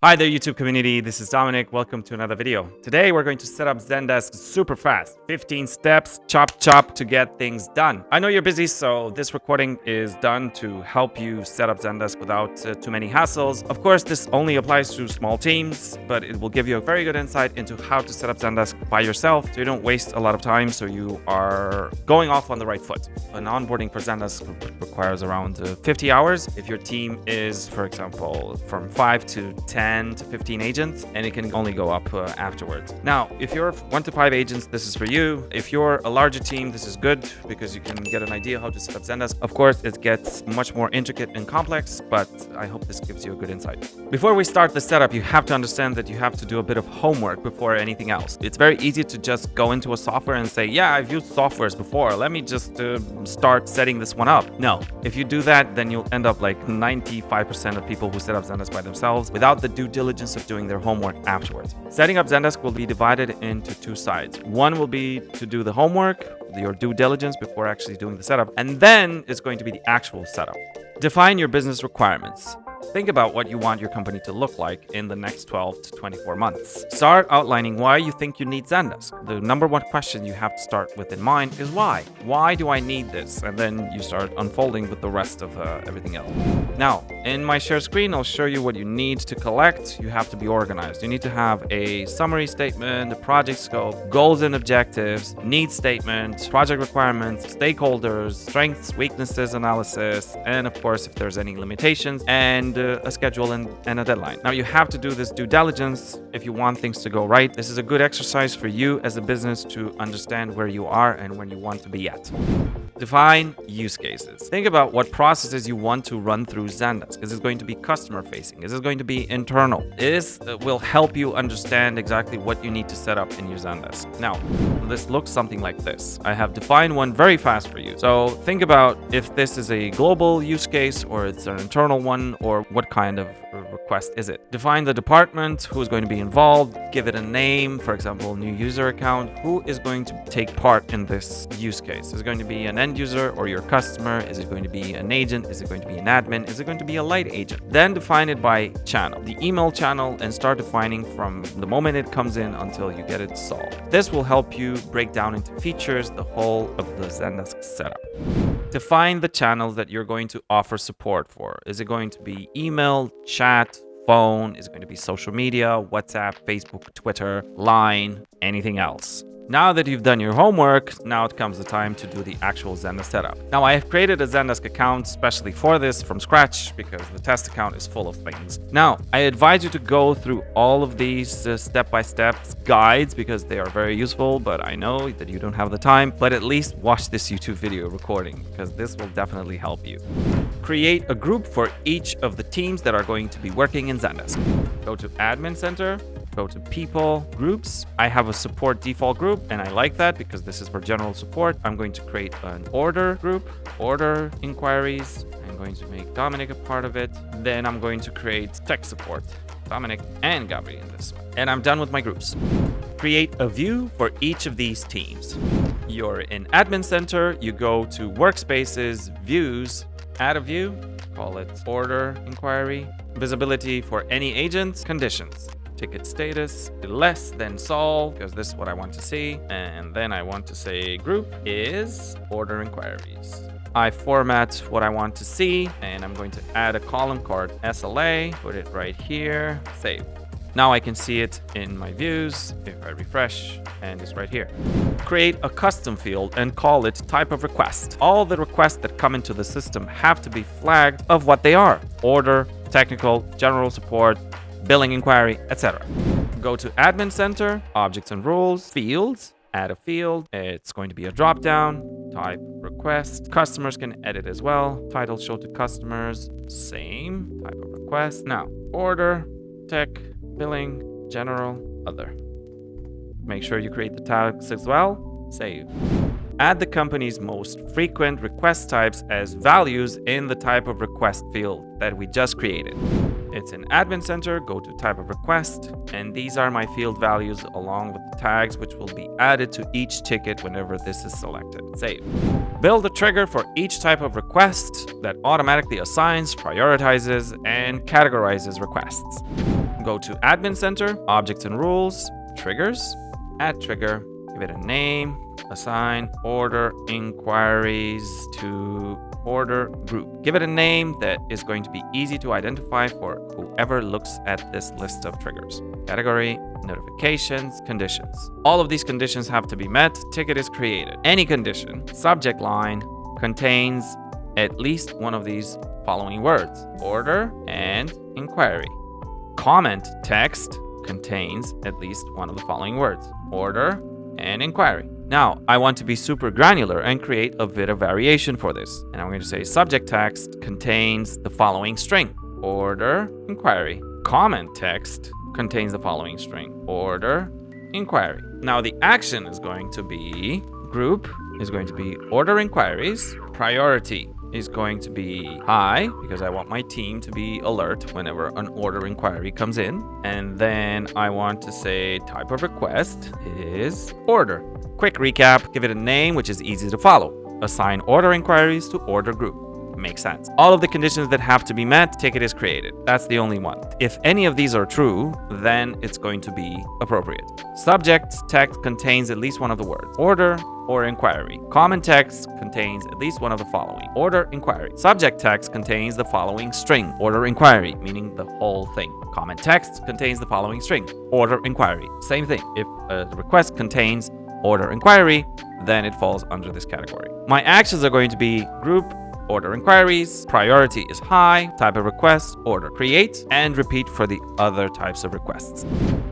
Hi there, YouTube community. This is Dominic. Welcome to another video. Today, we're going to set up Zendesk super fast. 15 steps, chop chop to get things done. I know you're busy, so this recording is done to help you set up Zendesk without too many hassles. Of course, this only applies to small teams, but it will give you a very good insight into how to set up Zendesk by yourself so you don't waste a lot of time, so you are going off on the right foot. An onboarding for Zendesk requires around 50 hours. If your team is, for example, from 5 to 10 to 15 agents, and it can only go up afterwards. Now, if you're 1 to 5 agents, this is for you. If you're a larger team, this is good because you can get an idea how to set up Zendesk. Of course, it gets much more intricate and complex, but I hope this gives you a good insight. Before we start the setup, you have to understand that you have to do a bit of homework before anything else. It's very easy to just go into a software and say, yeah, I've used softwares before. Let me just start setting this one up. No, if you do that, then you'll end up like 95% of people who set up Zendesk by themselves without the due diligence of doing their homework afterwards. Setting up Zendesk will be divided into 2 sides. One will be to do the homework, your due diligence before actually doing the setup, and then it's going to be the actual setup. Define your business requirements. Think about what you want your company to look like in the next 12 to 24 months. Start outlining why you think you need Zendesk. The number one question you have to start with in mind is why. Why do I need this? And then you start unfolding with the rest of everything else. Now, in my share screen, I'll show you what you need to collect. You have to be organized. You need to have a summary statement, a project scope, goals and objectives, needs statement, project requirements, stakeholders, strengths, weaknesses analysis, and of course, if there's any limitations, and a schedule and a deadline. Now, you have to do this due diligence if you want things to go right. This is a good exercise for you as a business to understand where you are and where you want to be at. Define use cases. Think about what processes you want to run through Zendesk. Is it going to be customer facing? Is it going to be internal? This will help you understand exactly what you need to set up in your Zendesk. Now, this looks something like this. I have defined one very fast for you. So think about if this is a global use case or it's an internal one, or what kind of request is it. Define the department, who's going to be involved, give it a name, for example, new user account. Who is going to take part in this use case? Is it going to be an end user or your customer? Is it going to be an agent? Is it going to be an admin? Is it going to be a light agent? Then define it by channel, the email channel, and start defining from the moment it comes in until you get it solved. This will help you break down into features the whole of the Zendesk setup. Define the channels that you're going to offer support for. Is it going to be email, chat, phone? Is it going to be social media, WhatsApp, Facebook, Twitter, Line, anything else? Now that you've done your homework, now it comes the time to do the actual Zendesk setup. Now, I have created a Zendesk account especially for this from scratch because the test account is full of things. Now, I advise you to go through all of these step-by-step guides because they are very useful, but I know that you don't have the time, but at least watch this YouTube video recording because this will definitely help you. Create a group for each of the teams that are going to be working in Zendesk. Go to Admin Center, go to People, Groups. I have a support default group, and I like that because this is for general support. I'm going to create an order group, order inquiries. I'm going to make Dominic a part of it. Then I'm going to create tech support, Dominic and Gabri in this one. And I'm done with my groups. Create a view for each of these teams. You're in Admin Center, you go to Workspaces, Views, add a view, call it order inquiry, visibility for any agent, conditions. Ticket status, less than solve, because this is what I want to see. And then I want to say group is order inquiries. I format what I want to see, and I'm going to add a column called SLA, put it right here, save. Now I can see it in my views if I refresh, and it's right here. Create a custom field and call it type of request. All the requests that come into the system have to be flagged of what they are: order, technical, general support, billing inquiry, etc. Go to Admin Center, Objects and Rules, Fields, add a field. It's going to be a drop-down, type request. Customers can edit as well. Title show to customers, same type of request. Now, order, tech, billing, general, other. Make sure you create the tags as well. Save. Add the company's most frequent request types as values in the type of request field that we just created. It's in Admin Center, go to type of request, and these are my field values along with the tags which will be added to each ticket whenever this is selected. Save. Build a trigger for each type of request that automatically assigns, prioritizes, and categorizes requests. Go to Admin Center, Objects and Rules, Triggers, add trigger, give it a name, assign order inquiries to order group. Give it a name that is going to be easy to identify for whoever looks at this list of triggers. Category, notifications, conditions. All of these conditions have to be met. Ticket is created. Any condition, subject line, contains at least one of these following words: order and inquiry. Comment text contains at least one of the following words: order and inquiry. Now, I want to be super granular and create a bit of variation for this. And I'm going to say subject text contains the following string: order, inquiry. Comment text contains the following string: order, inquiry. Now, the action is going to be group is going to be order inquiries. Priority is going to be high because I want my team to be alert whenever an order inquiry comes in. And then I want to say type of request is order. Quick recap, give it a name which is easy to follow. Assign order inquiries to order group. Makes sense. All of the conditions that have to be met, ticket is created. That's the only one. If any of these are true, then it's going to be appropriate. Subject text contains at least one of the words: order or inquiry. Comment text contains at least one of the following: order, inquiry. Subject text contains the following string: order, inquiry, meaning the whole thing. Comment text contains the following string: order, inquiry. Same thing. If a request contains order, inquiry, then it falls under this category. My actions are going to be group, order inquiries, priority is high, type of request, order, create, and repeat for the other types of requests.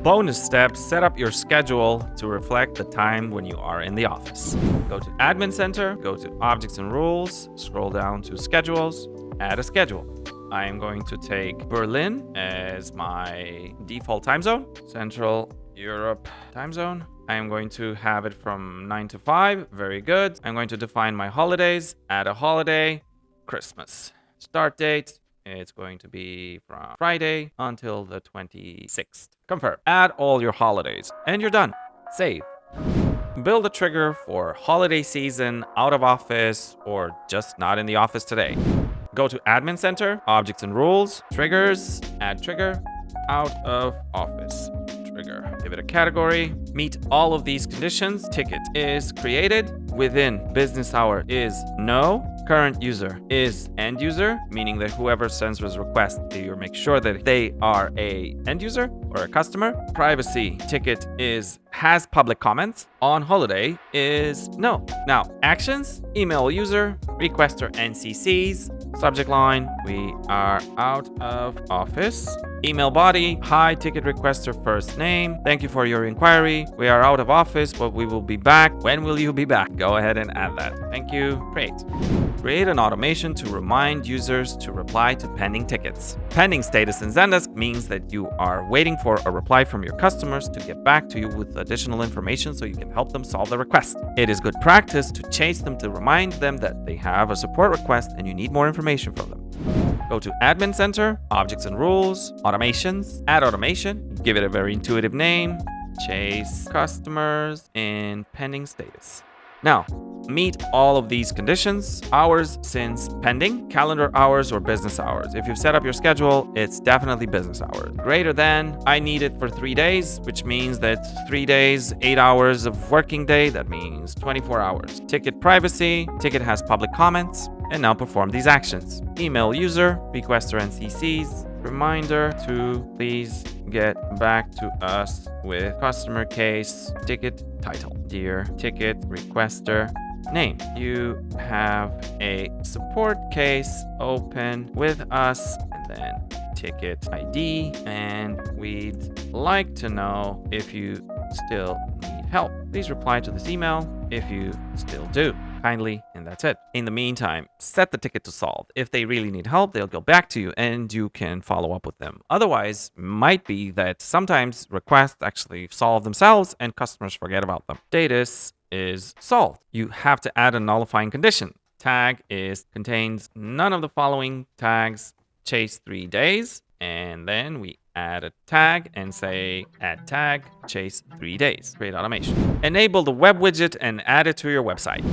Bonus step, set up your schedule to reflect the time when you are in the office. Go to Admin Center, go to Objects and Rules, scroll down to Schedules, add a schedule. I am going to take Berlin as my default time zone, Central Europe time zone. I am going to have it from 9 to 5. Very good. I'm going to define my holidays. Add a holiday. Christmas. Start date. It's going to be from Friday until the 26th. Confirm. Add all your holidays. And you're done. Save. Build a trigger for holiday season, out of office, or just not in the office today. Go to Admin Center, Objects and Rules, Triggers, add trigger, out of office. Trigger. Give it a category. Meet all of these conditions. Ticket is created. Within business hour is no. Current user is end user, meaning that whoever sends this request, you make sure that they are a end user or a customer. Privacy ticket has public comments. On holiday is no. Now, actions, email user, requester NCCs. Subject line, we are out of office. Email body, hi, ticket requester first name. Thank you for your inquiry. We are out of office, but we will be back. When will you be back? Go ahead and add that. Thank you. Great. Create an automation to remind users to reply to pending tickets. Pending status in Zendesk means that you are waiting for a reply from your customers to get back to you with additional information so you can help them solve the request. It is good practice to chase them to remind them that they have a support request and you need more information from them. Go to Admin Center, Objects and Rules, Automations, add automation, give it a very intuitive name, chase customers in pending status. Now, meet all of these conditions. Hours since pending, calendar hours or business hours. If you've set up your schedule, it's definitely business hours. Greater than, I need it for 3 days, which means that 3 days, 8 hours of working day, that means 24 hours. Ticket privacy, ticket has public comments, and now perform these actions. Email user, requester NCCs, reminder to please get back to us with customer case, ticket title. Dear ticket requester name, you have a support case open with us, and then ticket ID, and we'd like to know if you still need help. Please reply to this email if you still do. Kindly, and that's it. In the meantime, set the ticket to solve. If they really need help, they'll go back to you and you can follow up with them. Otherwise, might be that sometimes requests actually solve themselves and customers forget about them. Status is solved. You have to add a nullifying condition. Tag contains none of the following tags. Chase 3 days, and then we add a tag and say add tag, chase 3 days. Create automation. Enable the web widget and add it to your website.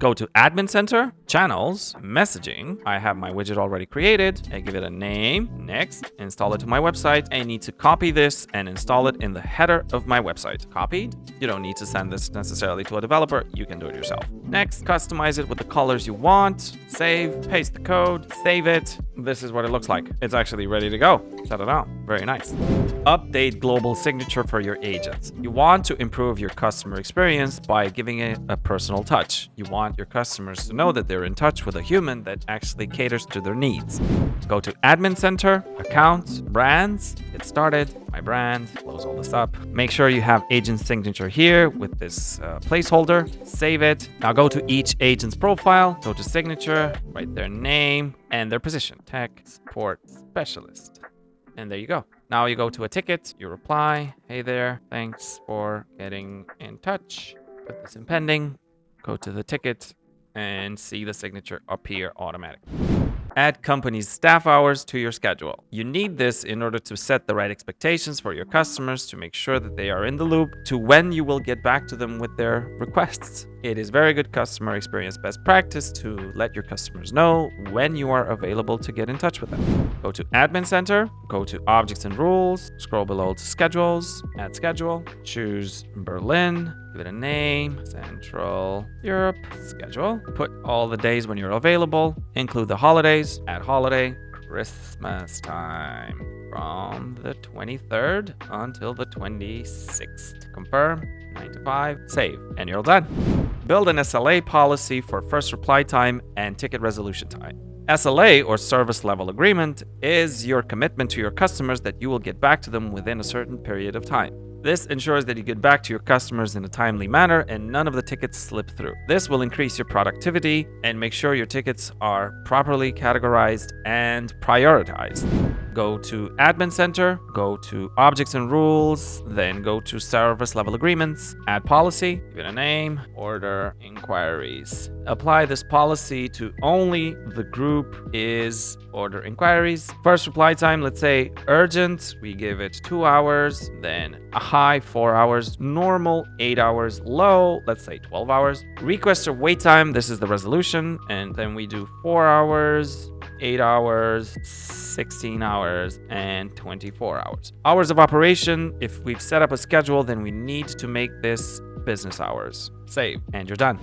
Go to Admin Center, Channels, Messaging. I have my widget already created. I give it a name. Next, install it to my website. I need to copy this and install it in the header of my website. Copied. You don't need to send this necessarily to a developer. You can do it yourself. Next, customize it with the colors you want. Save, paste the code, save it. This is what it looks like. It's actually ready to go. Set it out. Very nice. Update global signature for your agents. You want to improve your customer experience by giving it a personal touch. You want your customers to know that they're in touch with a human that actually caters to their needs. Go to Admin Center, Accounts, Brands, get started, my brand, close all this up. Make sure you have agent signature here with this placeholder, save it. Now go to each agent's profile, go to signature, write their name and their position, tech support specialist. And there you go. Now you go to a ticket, you reply, hey there, thanks for getting in touch. Put this in pending, go to the ticket and see the signature appear automatically. Add company's staff hours to your schedule. You need this in order to set the right expectations for your customers to make sure that they are in the loop to when you will get back to them with their requests. It is very good customer experience best practice to let your customers know when you are available to get in touch with them. Go to Admin Center, go to Objects and Rules, scroll below to Schedules, add schedule, choose Berlin, give it a name, Central Europe, schedule. Put all the days when you're available, include the holidays, add holiday, Christmas time from the 23rd until the 26th. Confirm, 9 to 5, save, and you're done. Build an SLA policy for first reply time and ticket resolution time. SLA, or service level agreement, is your commitment to your customers that you will get back to them within a certain period of time. This ensures that you get back to your customers in a timely manner and none of the tickets slip through. This will increase your productivity and make sure your tickets are properly categorized and prioritized. Go to Admin Center, go to Objects and Rules, then go to Service Level Agreements, add policy, give it a name, Order Inquiries. Apply this policy to only the group is Order Inquiries. First reply time, let's say urgent, we give it 2 hours, then a high 4 hours, normal 8 hours, low, let's say 12 hours. Request or wait time, this is the resolution, and then we do 4 hours, 8 hours, 16 hours, and 24 hours. Hours of operation, if we've set up a schedule, then we need to make this business hours. Save, and you're done.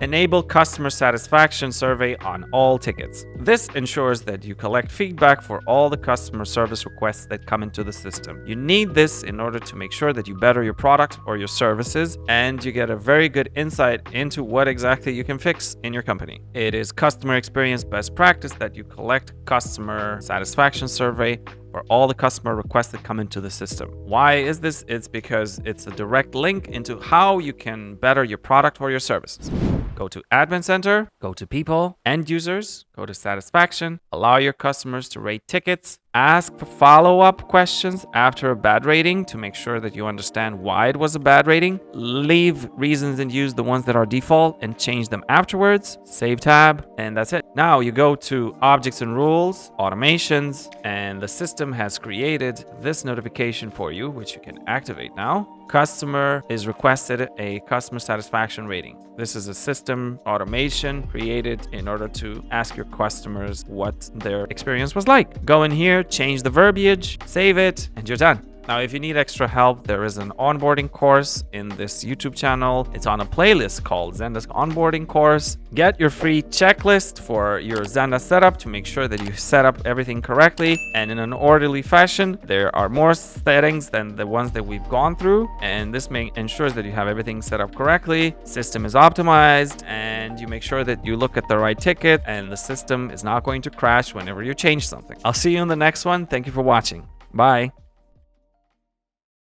Enable customer satisfaction survey on all tickets. This ensures that you collect feedback for all the customer service requests that come into the system. You need this in order to make sure that you better your product or your services, and you get a very good insight into what exactly you can fix in your company. It is customer experience best practice that you collect customer satisfaction survey for all the customer requests that come into the system. Why is this? It's because it's a direct link into how you can better your product or your services. Go to Admin Center, go to People, End Users, go to Satisfaction, allow your customers to rate tickets, ask for follow-up questions after a bad rating to make sure that you understand why it was a bad rating, leave reasons and use the ones that are default and change them afterwards, save tab, and that's it. Now you go to Objects and Rules, Automations, and the system has created this notification for you, which you can activate now. Customer is requested a customer satisfaction rating. This is a system automation created in order to ask your customers what their experience was like. Go in here, change the verbiage, save it, and you're done. Now, if you need extra help, there is an onboarding course in this YouTube channel. It's on a playlist called Zendesk Onboarding course. Get your free checklist for your Zendesk setup to make sure that you set up everything correctly and in an orderly fashion. There are more settings than the ones that we've gone through, and this ensures that you have everything set up correctly, system is optimized, and you make sure that you look at the right ticket and the system is not going to crash whenever you change something. I'll see you in the next one. Thank you for watching. Bye.